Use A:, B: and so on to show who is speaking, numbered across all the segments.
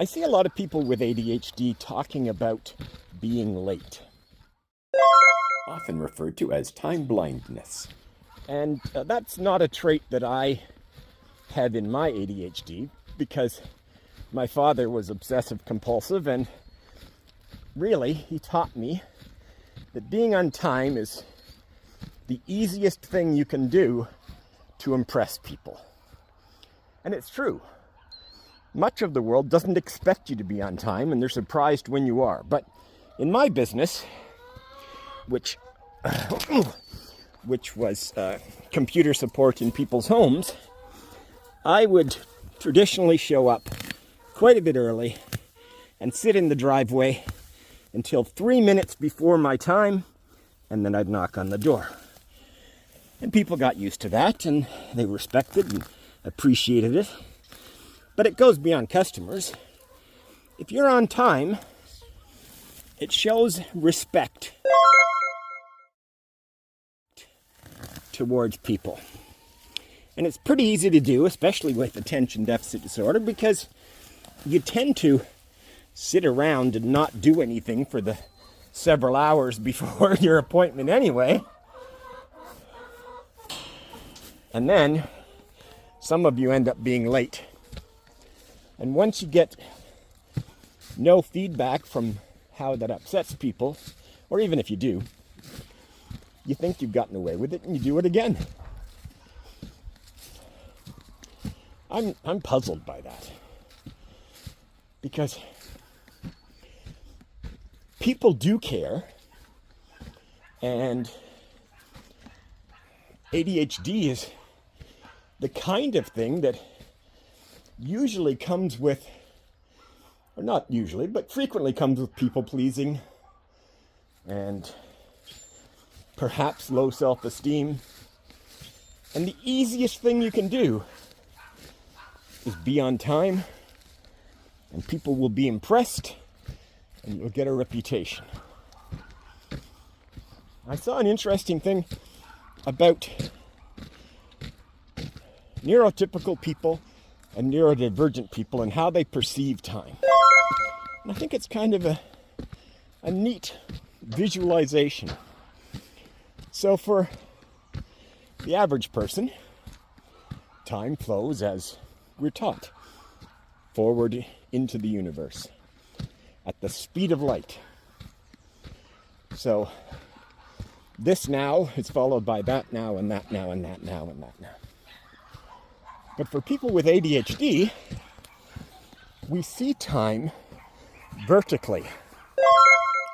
A: I see a lot of people with ADHD talking about being late,
B: often referred to as time blindness.
A: and that's not a trait that I have in my ADHD, because my father was obsessive compulsive, and really he taught me that being on time is the easiest thing you can do to impress people. And it's true. Much of the world doesn't expect you to be on time, and they're surprised when you are. But in my business, which was computer support in people's homes, I would traditionally show up quite a bit early and sit in the driveway until 3 minutes before my time, and then I'd knock on the door. And people got used to that, and they respected and appreciated it. But it goes beyond customers. If you're on time, it shows respect towards people. And it's pretty easy to do, especially with attention deficit disorder, because you tend to sit around and not do anything for the several hours before your appointment anyway. And then some of you end up being late. And once you get no feedback from how that upsets people, or even if you do, you think you've gotten away with it and you do it again. I'm puzzled by that. Because people do care, and ADHD is the kind of thing that usually comes with, or not usually, but frequently comes with people pleasing and perhaps low self-esteem. And the easiest thing you can do is be on time, and people will be impressed, and you'll get a reputation. I saw an interesting thing about neurotypical people and neurodivergent people and how they perceive time. And I think it's kind of a neat visualization. So for the average person, time flows as we're taught, forward into the universe at the speed of light. So this now is followed by that now, and that now, and that now, and that now. But for people with ADHD, we see time vertically.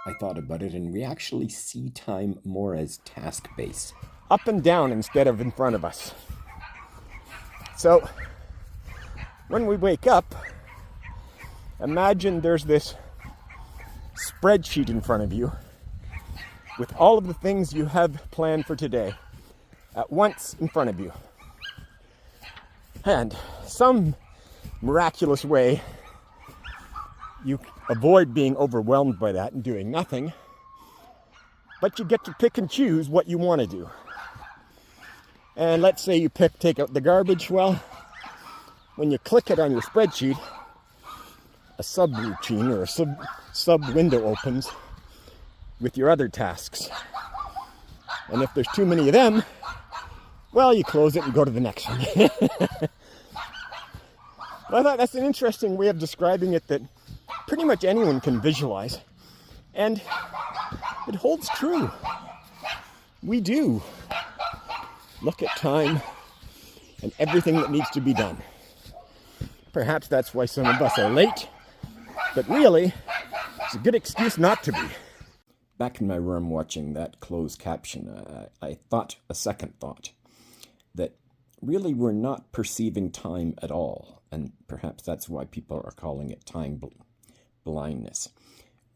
B: I thought about it, and we actually see time more as task-based.
A: Up and down instead of in front of us. So when we wake up, imagine there's this spreadsheet in front of you with all of the things you have planned for today at once in front of you. And some miraculous way, you avoid being overwhelmed by that and doing nothing, but you get to pick and choose what you want to do. And let's say you take out the garbage. Well, when you click it on your spreadsheet, a sub-routine or a sub-window opens with your other tasks. And if there's too many of them, well, you close it and go to the next one. But I thought that's an interesting way of describing it that pretty much anyone can visualize. And it holds true. We do look at time and everything that needs to be done. Perhaps that's why some of us are late, but really, it's a good excuse not to be.
B: Back in my room watching that closed caption, I thought a second thought, that really we're not perceiving time at all, and perhaps that's why people are calling it time blindness.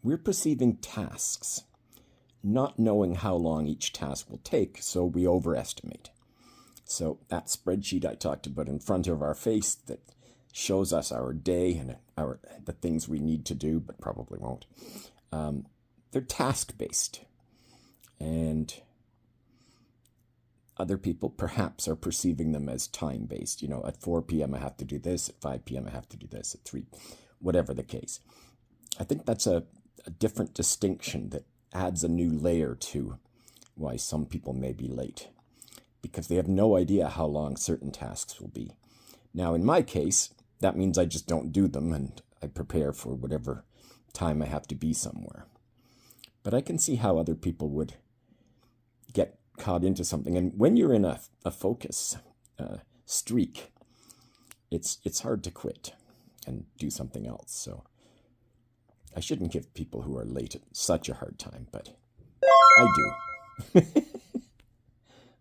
B: We're perceiving tasks, not knowing how long each task will take, so we overestimate. So that spreadsheet I talked about in front of our face that shows us our day and the things we need to do, but probably won't. They're task-based. And other people perhaps are perceiving them as time-based. You know, at 4 p.m. I have to do this, at 5 p.m. I have to do this, at 3. whatever the case. I think that's a different distinction that adds a new layer to why some people may be late, because they have no idea how long certain tasks will be. Now, in my case, that means I just don't do them and I prepare for whatever time I have to be somewhere. But I can see how other people would get caught into something. And when you're in a focus streak, it's hard to quit and do something else. So I shouldn't give people who are late such a hard time, but I do.